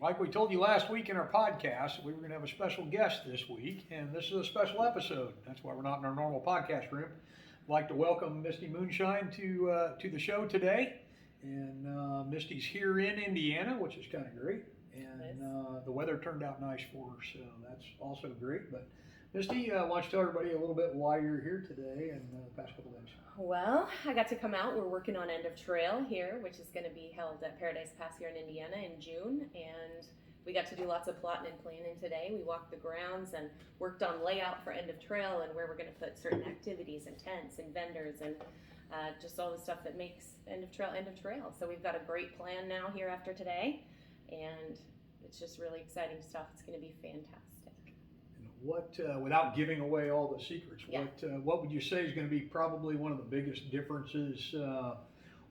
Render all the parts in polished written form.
Like we told you last week in our podcast, we were going to have a special guest this week, and this is a special episode. That's why we're not in our normal podcast room. I'd like to welcome Misty Moonshine to the show today. And Misty's here in Indiana, which is kind of great. And the weather turned out nice for her, so that's also great. But Misty, why don't you tell everybody a little bit why you're here today and the past couple days? Well, I got to come out. We're working on End of Trail here, which is going to be held at Paradise Pass here in Indiana in June. And we got to do lots of plotting and planning today. We walked the grounds and worked on layout for End of Trail and where we're going to put certain activities and tents and vendors and just all the stuff that makes End of Trail. So we've got a great plan now here after today. And it's just really exciting stuff. It's going to be fantastic. What, without giving away all the secrets, what would you say is going to be probably one of the biggest differences,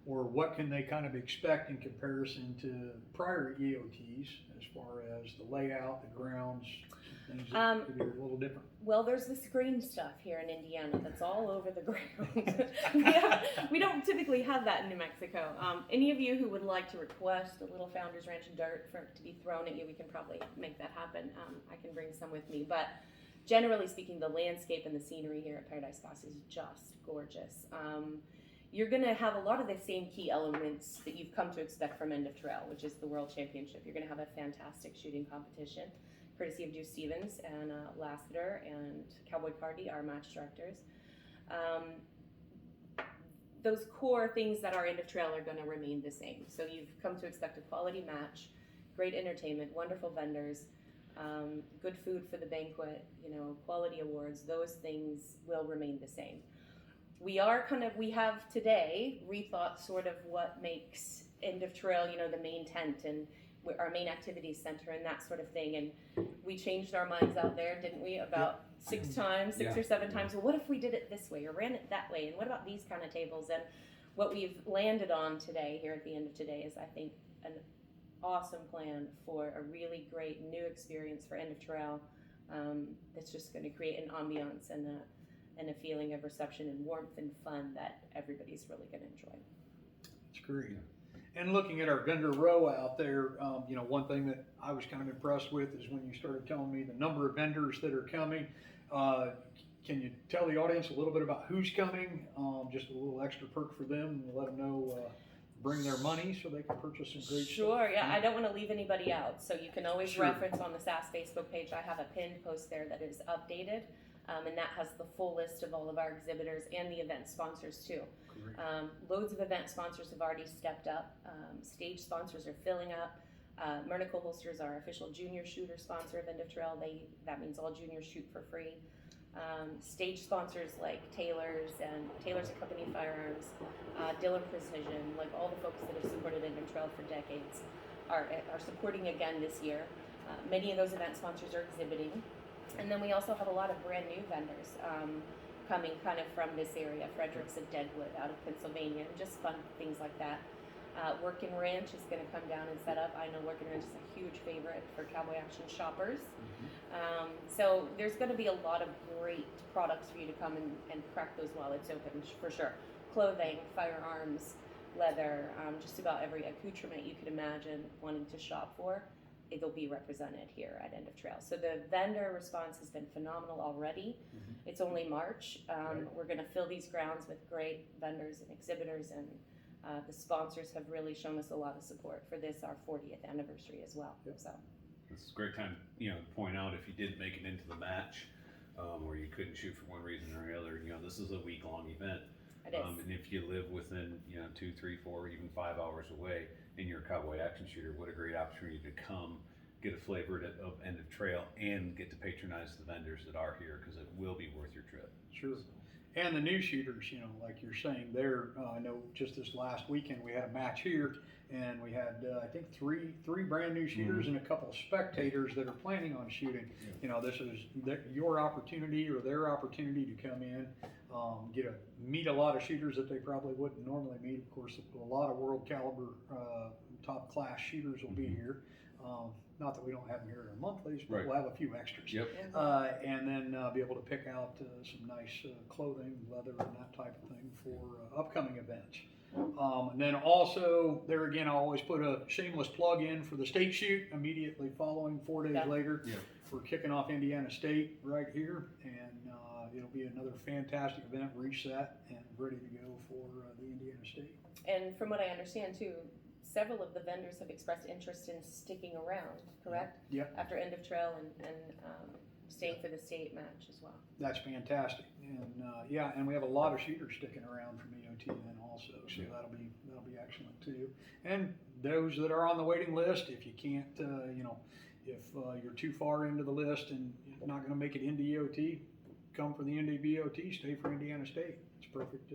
or what can they kind of expect in comparison to prior EOTs as far as the layout, the grounds, things that could be a little different? Well, there's the screen stuff here in Indiana that's all over the ground. we don't typically have that in New Mexico. Any of you who would like to request a little Founders Ranch dirt to be thrown at you, we can probably make that happen. I can bring some with me, but generally speaking, the landscape and the scenery here at Paradise Pass is just gorgeous. You're going to have a lot of the same key elements that you've come to expect from End of Trail, which is the World Championship. You're going to have a fantastic shooting competition, courtesy of Deuce and Lassiter and Cowboy Cardi, our match directors. Those core things that are End of Trail are going to remain the same. So you've come to expect a quality match, great entertainment, wonderful vendors, good food for the banquet, quality awards. Those things will remain the same. We have today rethought sort of what makes End of Trail, the main tent and our main activities center and that sort of thing. And we changed our minds out there, didn't we? About six or seven times. Well, what if we did it this way or ran it that way? And what about these kind of tables? And what we've landed on today, here at the end of today, is I think an awesome plan for a really great new experience for End of Trail that's just going to create an ambiance and a feeling of reception and warmth and fun that everybody's really going to enjoy. That's great. And looking at our vendor row out there, one thing that I was kind of impressed with is when you started telling me the number of vendors that are coming. Can you tell the audience a little bit about who's coming? Just a little extra perk for them and let them know, bring their money so they can purchase some great stuff. Sure, yeah, I don't want to leave anybody out. So you can always reference on the SASS Facebook page. I have a pinned post there that is updated. And that has the full list of all of our exhibitors and the event sponsors too. Loads of event sponsors have already stepped up. Stage sponsors are filling up. Mernicle Holsters, our official junior shooter sponsor of End of Trail, that means all juniors shoot for free. Stage sponsors like Taylor's and Company Firearms, Dillon Precision, like all the folks that have supported End of Trail for decades are supporting again this year. Many of those event sponsors are exhibiting. And then we also have a lot of brand new vendors coming kind of from this area, Fredericks of Deadwood out of Pennsylvania, and just fun things like that. Workin' Ranch is going to come down and set up. I know Workin' Ranch is a huge favorite for cowboy action shoppers. So there's going to be a lot of great products for you to come and crack those wallets open for sure. Clothing, firearms, leather, just about every accoutrement you could imagine wanting to shop for. It'll be represented here at End of Trail. So the vendor response has been phenomenal already. It's only March. We're going to fill these grounds with great vendors and exhibitors, and the sponsors have really shown us a lot of support for this, our 40th anniversary as well. So it's a great time, to point out if you didn't make it into the match, or you couldn't shoot for one reason or another. This is a week-long event. It is. And if you live within 2, 3, 4, even 5 hours away, and you're a cowboy action shooter, what a great opportunity to come get a flavor of End of Trail and get to patronize the vendors that are here, because it will be worth your trip. Sure. And the new shooters, like you're saying there, I know just this last weekend we had a match here, and we had I think three brand new shooters and a couple of spectators that are planning on shooting. This is your opportunity or their opportunity to come in, meet a lot of shooters that they probably wouldn't normally meet. Of course, a lot of world caliber, top class shooters will be here. Not that we don't have them here in our monthlies, but we'll have a few extras. And then be able to pick out some nice clothing, leather, and that type of thing for upcoming events. And then also, there again, I'll always put a shameless plug in for the state shoot immediately following 4 days Yeah. later. Yeah. We're kicking off Indiana State right here, and it'll be another fantastic event, reset, and ready to go for the Indiana State. And from what I understand too, several of the vendors have expressed interest in sticking around, correct? Yep. After end of trail and staying for the state match as well. That's fantastic, and and we have a lot of shooters sticking around from EOT then also, so that'll be excellent too. And those that are on the waiting list, if you can't, if you're too far into the list and you're not going to make it into EOT, come for the end of EOT, stay for Indiana State. It's perfect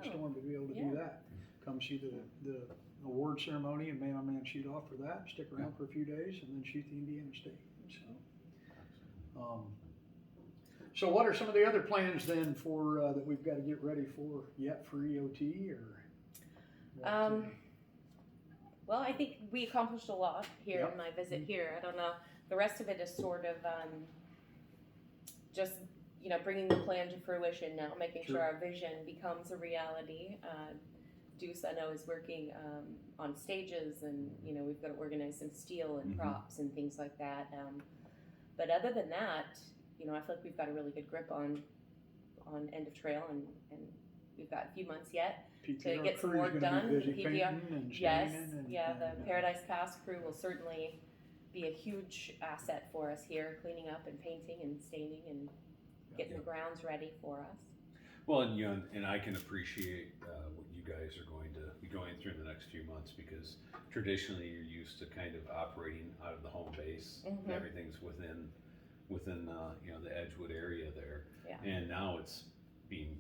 storm to be able to do that. Come see the award ceremony and man-on-man shoot off for that. Stick around for a few days and then shoot the Indiana State. So what are some of the other plans then for that we've got to get ready for yet for EOT or? Well, I think we accomplished a lot here in my visit here. I don't know. The rest of it is sort of just bringing the plan to fruition now, making sure our vision becomes a reality. Deuce, I know, is working on stages, and we've got to organize some steel and props and things like that. But other than that, I feel like we've got a really good grip on end of trail, and we've got a few months yet to get some work done. PPR, the Paradise Pass crew will certainly be a huge asset for us here, cleaning up and painting and staining and getting the grounds ready for us. Well, and I can appreciate what you guys are going to be going through in the next few months, because traditionally you're used to kind of operating out of the home base, and everything's within the Edgewood area there, and now it's being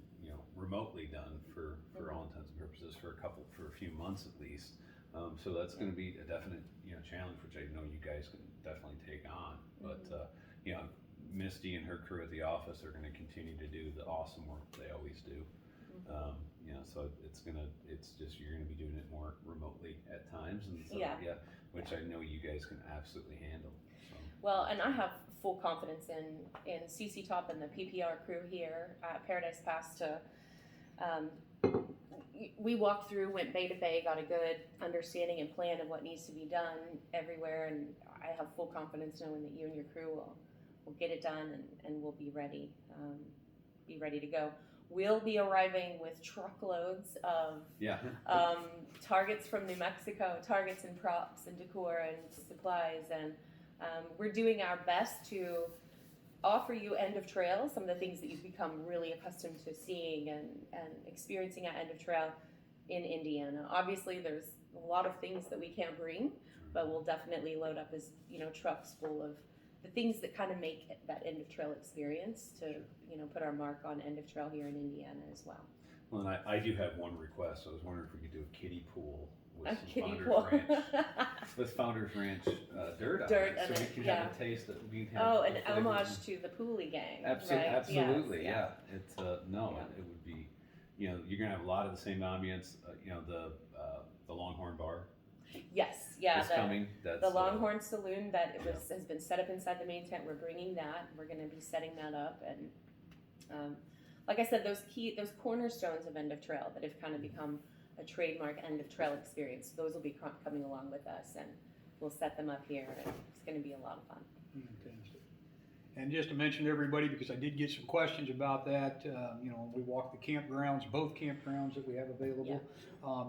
remotely done for all intents and purposes for a few months at least. So that's going to be a definite challenge, which I know you guys can definitely take on. But Misty and her crew at the office are going to continue to do the awesome work they always do. So you're going to be doing it more remotely at times, and so, which I know you guys can absolutely handle. So. Well, and I have full confidence in CC Top and the PPR crew here at Paradise Pass to. We walked through, went bay to bay, got a good understanding and plan of what needs to be done everywhere, and I have full confidence knowing that you and your crew will get it done, and we'll be ready to go. We'll be arriving with truckloads of targets from New Mexico, targets and props and decor and supplies, and we're doing our best to offer you end of trail, some of the things that you've become really accustomed to seeing and experiencing at end of trail in Indiana. Obviously, there's a lot of things that we can't bring, but we'll definitely load up as trucks full of the things that kind of make that end of trail experience to put our mark on end of trail here in Indiana as well. Well, and I do have one request. I was wondering if we could do a kiddie pool with A some kiddie Founders pool. Ranch, with Founders Ranch dirt on it, so we can have a taste of. An homage to the Pooley gang. Right? Absolutely, yes. It's it would be, you're gonna have a lot of the same ambience. The Longhorn Bar. Yes, is coming. That's the Longhorn Saloon that has been set up inside the main tent. We're bringing that. We're going to be setting that up, and like I said, those cornerstones of end of trail that have kind of become a trademark end of trail experience. Those will be coming along with us, and we'll set them up here, and it's going to be a lot of fun. Fantastic. And just to mention to everybody, because I did get some questions about that, when we walk the campgrounds, both campgrounds that we have available,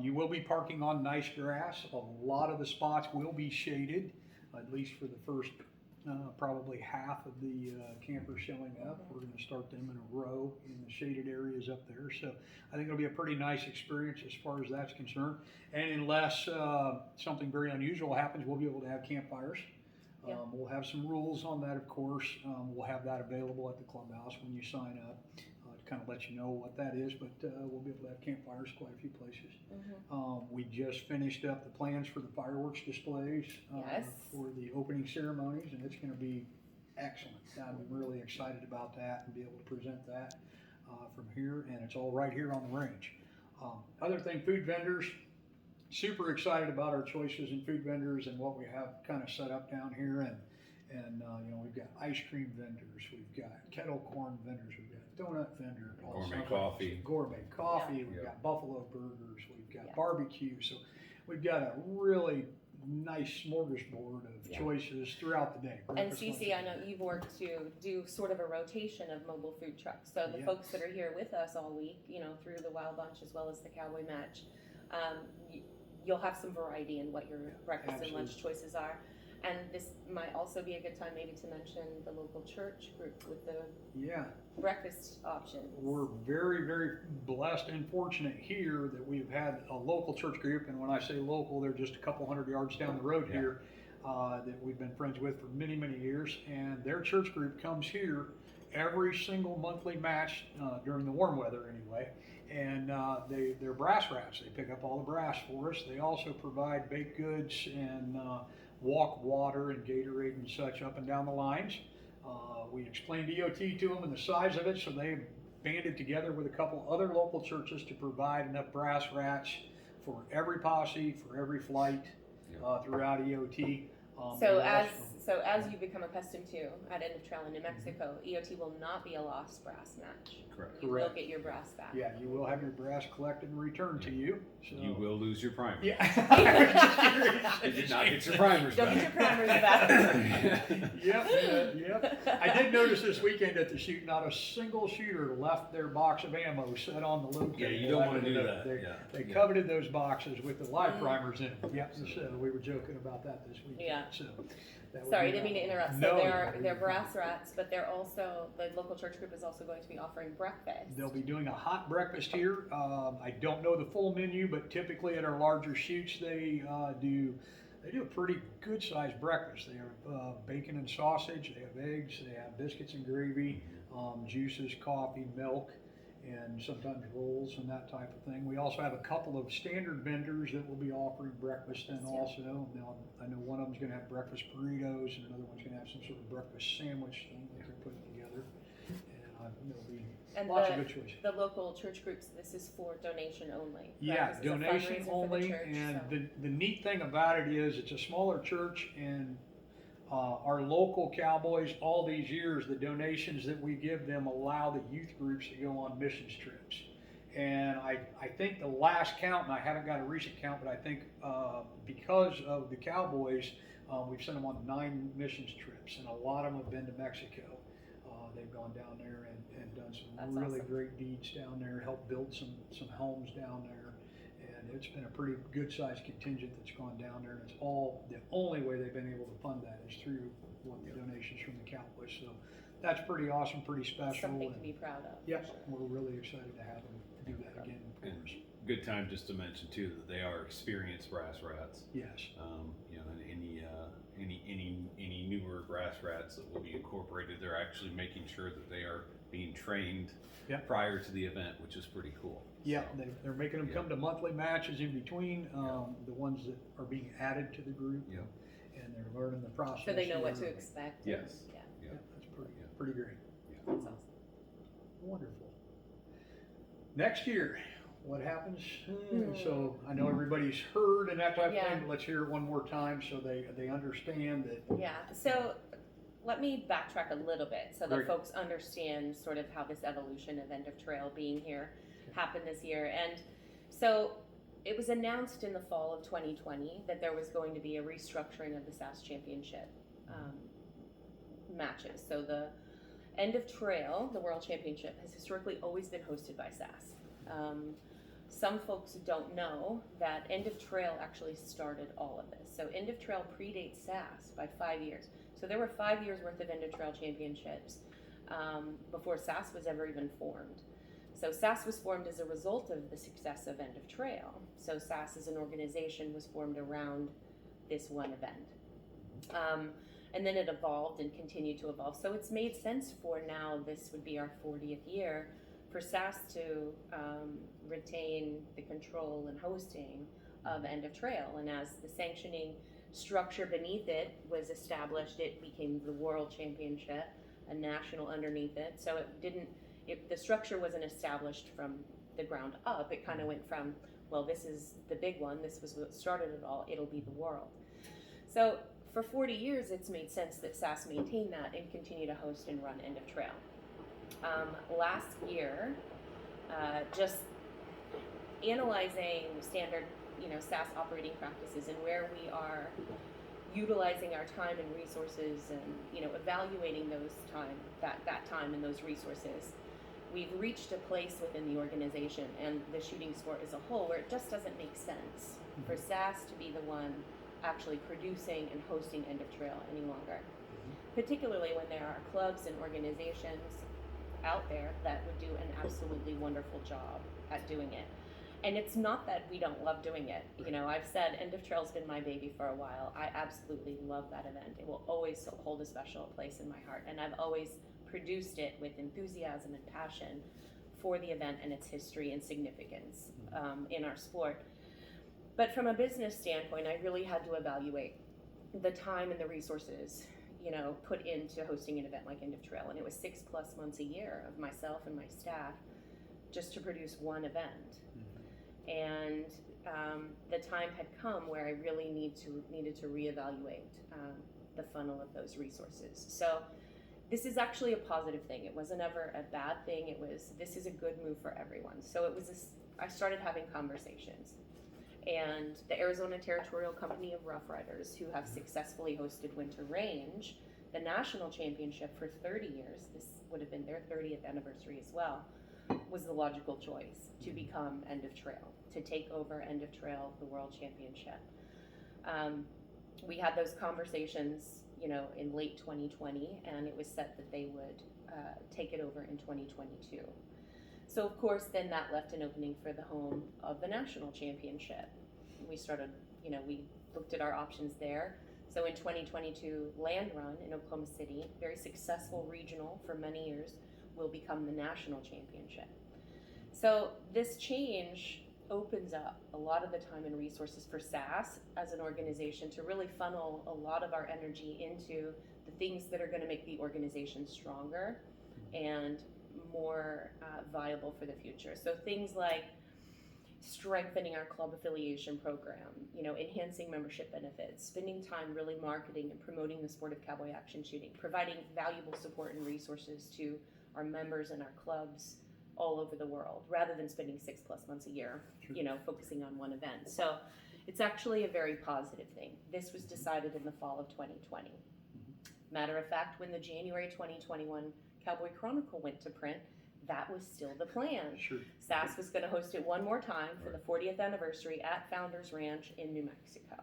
you will be parking on nice grass. A lot of the spots will be shaded, at least for the first probably half of the campers showing up. We're going to start them in a row in the shaded areas up there. So I think it'll be a pretty nice experience as far as that's concerned. And unless something very unusual happens, we'll be able to have campfires. We'll have some rules on that, of course. We'll have that available at the clubhouse when you sign up to kind of let you know what that is, but we'll be able to have campfires quite a few places. We just finished up the plans for the fireworks displays for the opening ceremonies, and it's going to be excellent. I'm really excited about that and be able to present that from here, and it's all right here on the range. Other thing, food vendors. Super excited about our choices in food vendors and what we have kind of set up down here, And, we've got ice cream vendors, we've got kettle corn vendors, we've got donut vendors. Gourmet coffee. Gourmet coffee, we've Yeah. got buffalo burgers, we've got Yeah. barbecue. So we've got a really nice smorgasbord of Yeah. choices throughout the day. And Breakfast, Cece, I lunch, know you've worked to do sort of a rotation of mobile food trucks. So the Yeah. folks that are here with us all week, through the Wild Bunch as well as the Cowboy Match, you'll have some variety in what your breakfast and lunch choices are. And this might also be a good time maybe to mention the local church group with the Yeah, breakfast options. we're very, very blessed and fortunate here that we've had a local church group, and when I say local, they're just a couple hundred yards down the road Yeah. here, that we've been friends with for many, many years, and their church group comes here every single monthly match, during the warm weather anyway, and they're brass rats. They pick up all the brass for us. They also provide baked goods and walk water and Gatorade and such up and down the lines. We explained EOT to them and the size of it, so they banded together with a couple other local churches to provide enough brass rats for every posse, for every flight, throughout EOT. So as you become accustomed to at End of Trail in New Mexico, EOT will not be a lost brass match. Correct. You will Correct. get your brass back. Yeah, you will have your brass collected and returned to you. So. You will lose your primer. Yeah. You did not get your primers Don't back. get your primers back. Yep. I did notice this weekend at the shoot, not a single shooter left their box of ammo set on the load Yeah, table. you don't want to do that. They Yeah. coveted those boxes with the live primers in them. Yep, so we were joking about that this weekend. Yeah. So that would Sorry, be didn't mean to interrupt. So No, they're brass rats, but they're also, the local church group is also going to be offering breakfast. They'll be doing a hot breakfast here. I don't know the full menu, but typically at our larger shoots, they do a pretty good sized breakfast. They have bacon and sausage, they have eggs, they have biscuits and gravy, juices, coffee, milk, and sometimes rolls and that type of thing. We also have a couple of standard vendors that will be offering breakfast then also. Now, I know one of them's gonna have breakfast burritos and another one's gonna have some sort of breakfast sandwich thing that they're putting together. And there'll be And lots of good choices. the local church groups, this is for donation only. Right? Yeah, This is a donation fundraiser for the only, church, and so- the neat thing about it is it's a smaller church, and our local cowboys, all these years, the donations that we give them allow the youth groups to go on missions trips. And I think the last count, and I haven't got a recent count, but I think because of the cowboys, we've sent them on 9 missions trips, and a lot of them have been to Mexico. They've gone down there and done some That's really awesome. great deeds down there, helped build some homes down there. And it's been a pretty good sized contingent that's gone down there, and it's the only way they've been able to fund that is through the donations from the Cowboys. So that's pretty awesome, pretty special. Something to and be proud of. yeah, for sure. we're really excited to have them do that again for And us. good time just to mention too that they are experienced brass rats. Yes. And any newer brass rats that will be incorporated, they're actually making sure that they are being trained Yeah. prior to the event, which is pretty cool. Yeah, So, they're making them come to monthly matches in between, the ones that are being added to the group. Yeah. And they're learning the process. So they know what to here. expect. Yes. Yeah, Yeah, Yeah. that's pretty great. that's awesome. Wonderful. Next year, what happens? Hmm. So I know everybody's heard and that type of Yeah. thing, but let's hear it one more time so they understand that. Yeah, so let me backtrack a little bit so that Great. folks understand sort of how this evolution of End of Trail being here happened this year. And so it was announced in the fall of 2020 that there was going to be a restructuring of the SASS championship matches. So the End of Trail, the World Championship, has historically always been hosted by SASS. Some folks don't know that End of Trail actually started all of this. So End of Trail predates SASS by 5 years. So there were 5 years worth of End of Trail championships before SASS was ever even formed. So SASS was formed as a result of the success of End of Trail. So SASS as an organization was formed around this one event. And then it evolved and continued to evolve. So it's made sense for now, this would be our 40th year, for SASS to retain the control and hosting of End of Trail. And as the sanctioning structure beneath it was established, it became the World Championship, a national underneath it. So the structure wasn't established from the ground up. It kind of went from, well, this is the big one, this was what started it all, it'll be the world. So for 40 years, it's made sense that SASS maintain that and continue to host and run End of Trail. Last year, just analyzing standard, SASS operating practices and where we are utilizing our time and resources and, evaluating that time and those resources, we've reached a place within the organization and the shooting sport as a whole where it just doesn't make sense for SASS to be the one actually producing and hosting End of Trail any longer. Particularly when there are clubs and organizations out there that would do an absolutely wonderful job at doing it. And it's not that we don't love doing it. I've said End of Trail's been my baby for a while. I absolutely love that event. It will always hold a special place in my heart. And I've always produced it with enthusiasm and passion for the event and its history and significance in our sport. But from a business standpoint, I really had to evaluate the time and the resources, put into hosting an event like End of Trail. And it was 6+ months a year of myself and my staff just to produce one event. And the time had come where I really needed to reevaluate the funnel of those resources. So this is actually a positive thing. It wasn't ever a bad thing. This is a good move for everyone. So I started having conversations. And the Arizona Territorial Company of Rough Riders, who have successfully hosted Winter Range, the national championship for 30 years, this would have been their 30th anniversary as well, was the logical choice to become End of Trail, to take over End of Trail, the World Championship. We had those conversations, in late 2020, and it was set that they would take it over in 2022. So of course, then that left an opening for the home of the national championship. We started, we looked at our options there. So in 2022, Land Run in Oklahoma City, very successful regional for many years, will become the national championship. So this change opens up a lot of the time and resources for SASS as an organization to really funnel a lot of our energy into the things that are going to make the organization stronger and more viable for the future. So things like strengthening our club affiliation program, enhancing membership benefits, spending time really marketing and promoting the sport of cowboy action shooting, providing valuable support and resources to our members and our clubs all over the world, rather than spending 6+ months a year, focusing on one event. So it's actually a very positive thing. This was decided in the fall of 2020. Matter of fact, when the January 2021 Cowboy Chronicle went to print, that was still the plan. Sure. SASS was going to host it one more time for the 40th anniversary at Founders Ranch in New Mexico.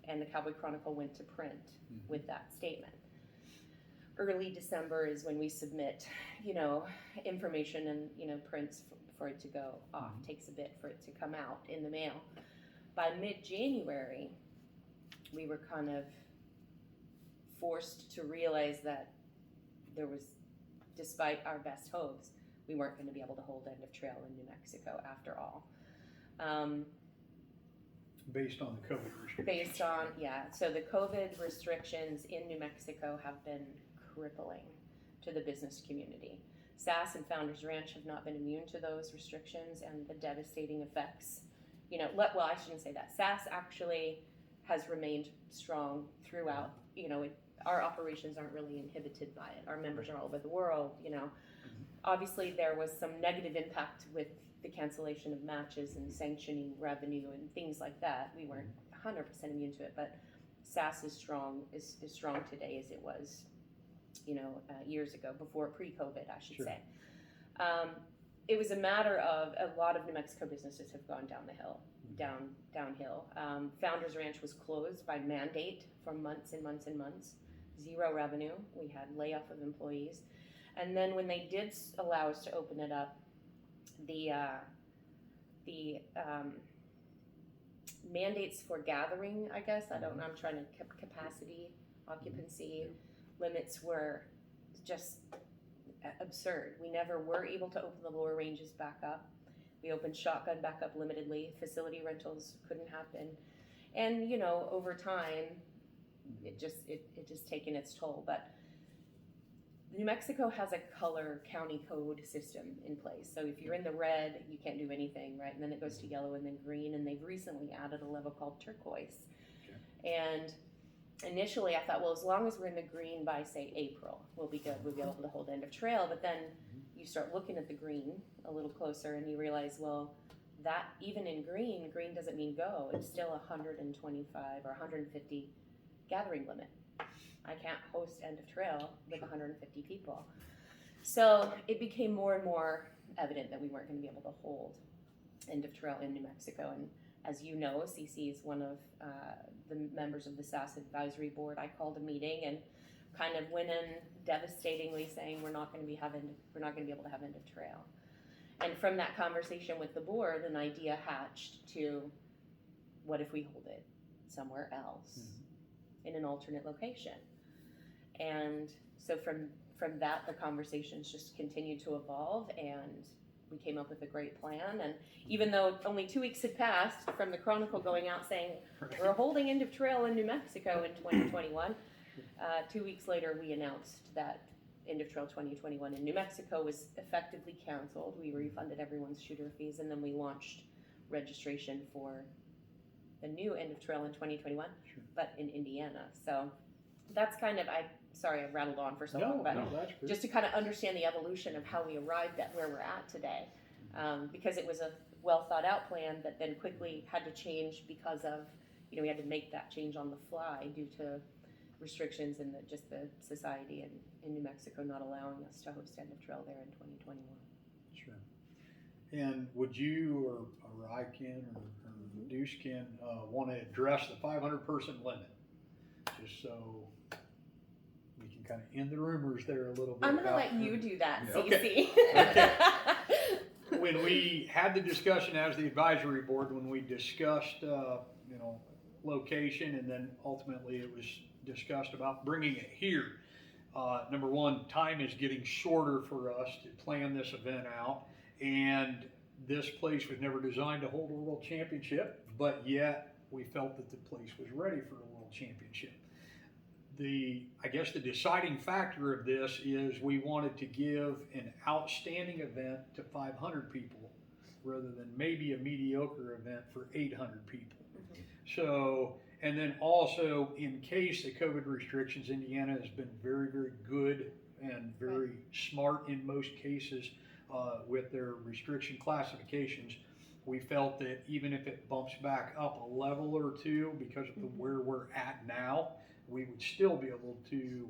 And the Cowboy Chronicle went to print with that statement. Early December is when we submit, information and, prints for it to go off. Takes a bit for it to come out in the mail. By mid-January, we were kind of forced to realize that there was, despite our best hopes, we weren't going to be able to hold End of Trail in New Mexico after all. Based on the COVID restrictions. So the COVID restrictions in New Mexico have been crippling to the business community. SASS and Founders Ranch have not been immune to those restrictions and the devastating effects. I shouldn't say that. SASS actually has remained strong throughout. Our operations aren't really inhibited by it. Our members are all over the world. Obviously there was some negative impact with the cancellation of matches and sanctioning revenue and things like that. We weren't 100% immune to it, but SASS is strong today as it was, years ago, before pre-COVID, I should say. It was a matter of a lot of New Mexico businesses have gone downhill. Founders Ranch was closed by mandate for months and months and months. Zero revenue. We had layoff of employees. And then when they did allow us to open it up, the mandates for gathering, I guess, I'm trying to, capacity, occupancy limits were just absurd. We never were able to open the lower ranges back up. We opened shotgun back up limitedly. Facility rentals couldn't happen. And, over time, it just taken its toll. But New Mexico has a color county code system in place. So if you're in the red, you can't do anything, right? And then it goes to yellow and then green. And they've recently added a level called turquoise. Okay. And initially I thought, well, as long as we're in the green by say April, we'll be good. We'll be able to hold end of trail. But then you start looking at the green a little closer and you realize, well, that even in green doesn't mean go. It's still 125 or 150 gathering limit. I can't host end of trail with 150 people. So it became more and more evident that we weren't going to be able to hold end of trail in New Mexico. And as you know, CC is one of the members of the SASS advisory board. I called a meeting and kind of went in devastatingly saying we're not going to be able to have end of trail. And from that conversation with the board, an idea hatched to, what if we hold it somewhere else in an alternate location? And so from that, the conversations just continued to evolve, and we came up with a great plan. And even though only 2 weeks had passed from the Chronicle going out saying we're holding end of trail in New Mexico in 2021, 2 weeks later we announced that end of trail 2021 in New Mexico was effectively canceled. We refunded everyone's shooter fees, and then we launched registration for the new end of trail in 2021, but in Indiana. So that's kind of, sorry I rattled on for so long, but that's good. just to kind of understand the evolution of how we arrived at where we're at today, because it was a well thought out plan that then quickly had to change because of, we had to make that change on the fly due to restrictions and just the society in New Mexico not allowing us to host end of trail there in 2021. Sure. And would you or I can or Deuce can want to address the 500 person limit, just so we can kind of end the rumors there a little bit? I'm going to let you do that, Yeah. CC. Okay. When we had the discussion as the advisory board, when we discussed, location, and then ultimately it was discussed about bringing it here. Number one, time is getting shorter for us to plan this event out, and this place was never designed to hold a world championship, but yet we felt that the place was ready for a world championship. I guess the deciding factor of this is we wanted to give an outstanding event to 500 people rather than maybe a mediocre event for 800 people. So, and then also in case the COVID restrictions, Indiana has been very, very good and very smart in most cases with their restriction classifications. We felt that even if it bumps back up a level or two because of where we're at now, we would still be able to,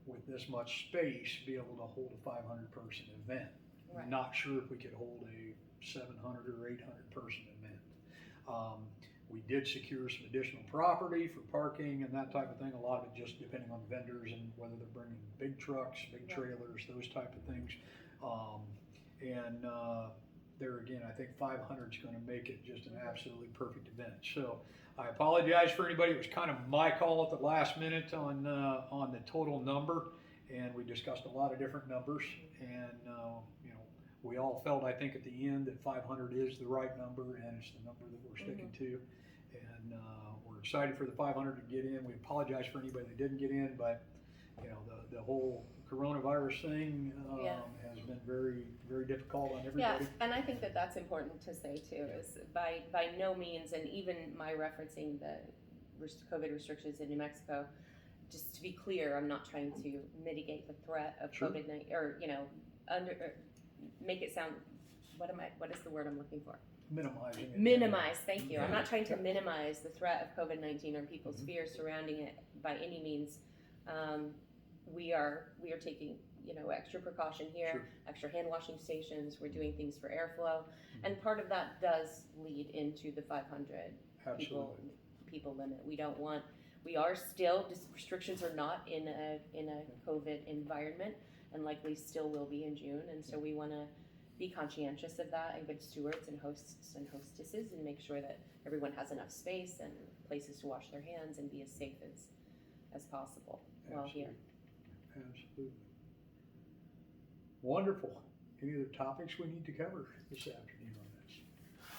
with this much space, be able to hold a 500 person event. Right. Not sure if we could hold a 700 or 800 person event. We did secure some additional property for parking and that type of thing. A lot of it just depending on vendors and whether they're bringing big trucks, big trailers, those type of things. There again, I think 500 is going to make it just an absolutely perfect event. So I apologize for anybody. It was kind of my call at the last minute on the total number, and we discussed a lot of different numbers, and we all felt, I think, at the end that 500 is the right number, and it's the number that we're sticking to. And we're excited for the 500 to get in. We apologize for anybody that didn't get in, but the whole coronavirus thing has been very, very difficult on everybody. Yeah, and I think that that's important to say too, is by no means, and even my referencing the COVID restrictions in New Mexico, just to be clear, I'm not trying to mitigate the threat of COVID-19 or make it sound, what is the word I'm looking for? Minimizing it. Minimize, thank you. I'm not trying to minimize the threat of COVID-19 or people's fears surrounding it by any means. We are taking extra precaution here, extra hand washing stations. We're doing things for airflow, and part of that does lead into the 500 people limit. We are still, restrictions are not in a COVID environment, and likely still will be in June, and so we want to be conscientious of that and good stewards and hosts and hostesses and make sure that everyone has enough space and places to wash their hands and be as safe as possible while here. Absolutely. Wonderful. Any other topics we need to cover this afternoon on this?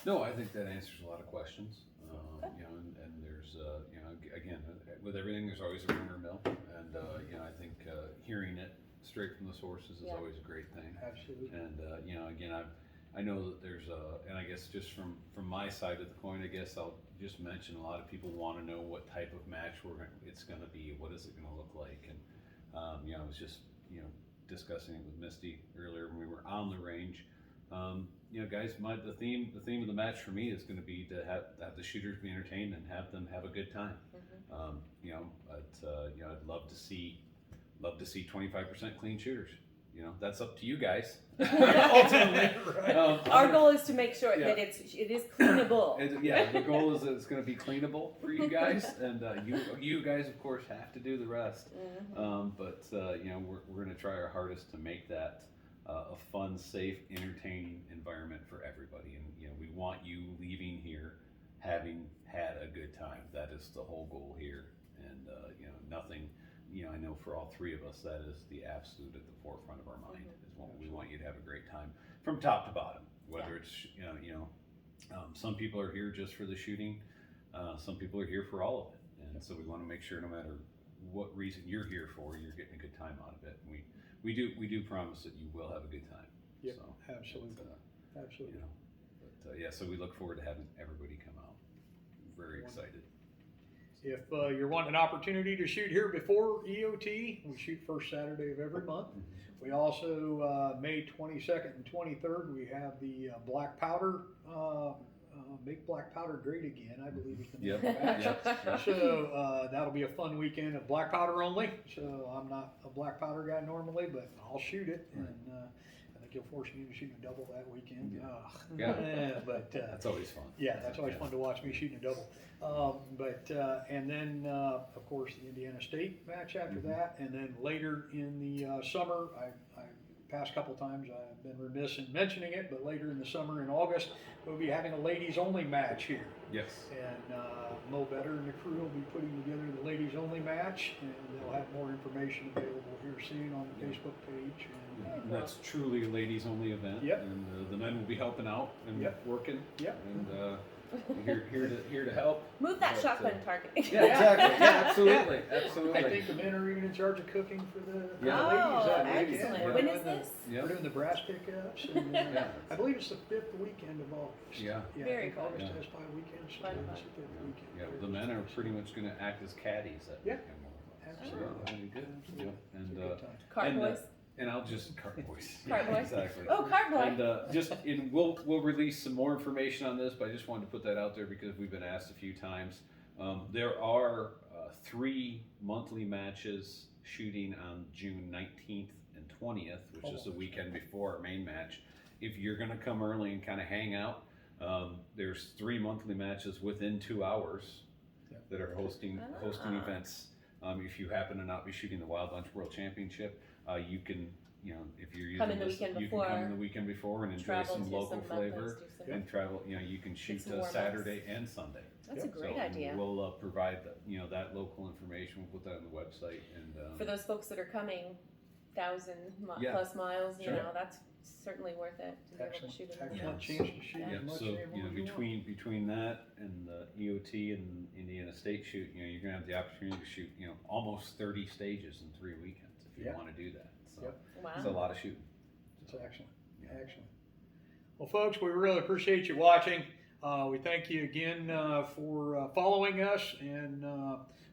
No, I think that answers a lot of questions. And there's, again, with everything, there's always a rumor mill, and I think hearing it straight from the sources is always a great thing. Absolutely. And again, I know that there's and I guess just from my side of the coin, I guess I'll just mention a lot of people want to know what type of match it's going to be. What is it going to look like? And you know, I was just discussing it with Misty earlier when we were on the range. You know, guys, the theme of the match for me is going to be to have the shooters be entertained and have them have a good time. You know, you know, I'd love to see 25% clean shooters. You know, that's up to you guys. Ultimately, right. Our goal is to make sure Yeah. that it is cleanable. Yeah, the goal is that it's going to be cleanable for you guys, and you guys, of course, have to do the rest. But you know, we're going to try our hardest to make that a fun, safe, entertaining environment for everybody. And you know, we want you leaving here having had a good time. That is the whole goal here. And you know, nothing. You know, I know for all three of us, that is the absolute at the forefront of our mind. Is what we want you to have a great time from top to bottom. Whether it's some people are here just for the shooting, some people are here for all of it, and so we want to make sure no matter what reason you're here for, you're getting a good time out of it. And we do promise that you will have a good time. Yep, so, absolutely, absolutely. You know, but yeah, so we look forward to having everybody come out. Very excited. If you're wanting an opportunity to shoot here before EOT, we shoot first Saturday of every month. We also, May 22nd and 23rd, we have the black powder, make black powder great again, I believe is the name of the match. Yep. So that'll be a fun weekend of black powder only. So I'm not a black powder guy normally, but I'll shoot it. And I think you'll force me to shoot a double that weekend. But that's always fun. Yeah, that's always fun to watch me shooting a double. And then of course the Indiana State match after that, and then later in the summer, I past couple times I've been remiss in mentioning it, but later in the summer in August we'll be having a ladies only match here. Yes. And Mo Better and the crew will be putting together the ladies only match, and they'll have more information available here soon on the Facebook page. And that's truly a ladies only event. Yep. And the men will be helping out and working. Yep. And here to help. Move that But, shotgun target. Yeah, exactly. Yeah, absolutely, absolutely. I think the men are even in charge of cooking for the ladies. Oh, that excellent. weekend. When is this? Yeah. We're doing the brass pickups. And, I believe it's the 5th weekend of August. Yeah. Very I think fun. August Yeah. has 5 weekends, so Fun, it's fun. the 5th weekend. Yeah, the men are pretty much going to act as caddies that Yeah. weekend. Absolutely. So that'll be good. Absolutely. Yep. It's a And good time. Cart and, boys. and I'll just cart boys. Cart Yeah, boy. exactly. Oh, cart boy. And we'll release some more information on this, but I just wanted to put that out there because we've been asked a few times. There are 3 monthly matches shooting on June 19th and 20th, which is the weekend before our main match. If you're going to come early and kind of hang out, there's 3 monthly matches within 2 hours that are hosting events. If you happen to not be shooting the Wild Bunch World Championship, you can, if you're using the weekend you before. can come in the weekend before and enjoy Travel some to local some flavor monthlies, do some- and travel. You can shoot some warm-ups. Saturday and Sunday. That's a great So idea. We'll provide that local information. We'll put that on the website and For those folks that are coming 1,000 Yeah. plus miles, Sure. that's certainly worth it to be able to Excellent, shoot in excellent Yeah. chance to shoot Yeah. as much so as you want. between that and the EOT and Indiana State shoot, you're gonna have the opportunity to shoot almost 30 stages in 3 weekends if you Yeah. want to do that. So Yep. Wow. it's a lot of shooting. It's excellent, excellent. Well, folks, we really appreciate you watching. We thank you again for following us, and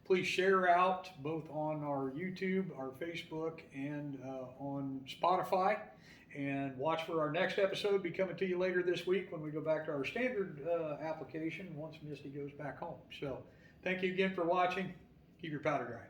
please share out both on our YouTube, our Facebook, and on Spotify. And watch for our next episode be coming to you later this week when we go back to our standard application once Misty goes back home. So thank you again for watching. Keep your powder dry.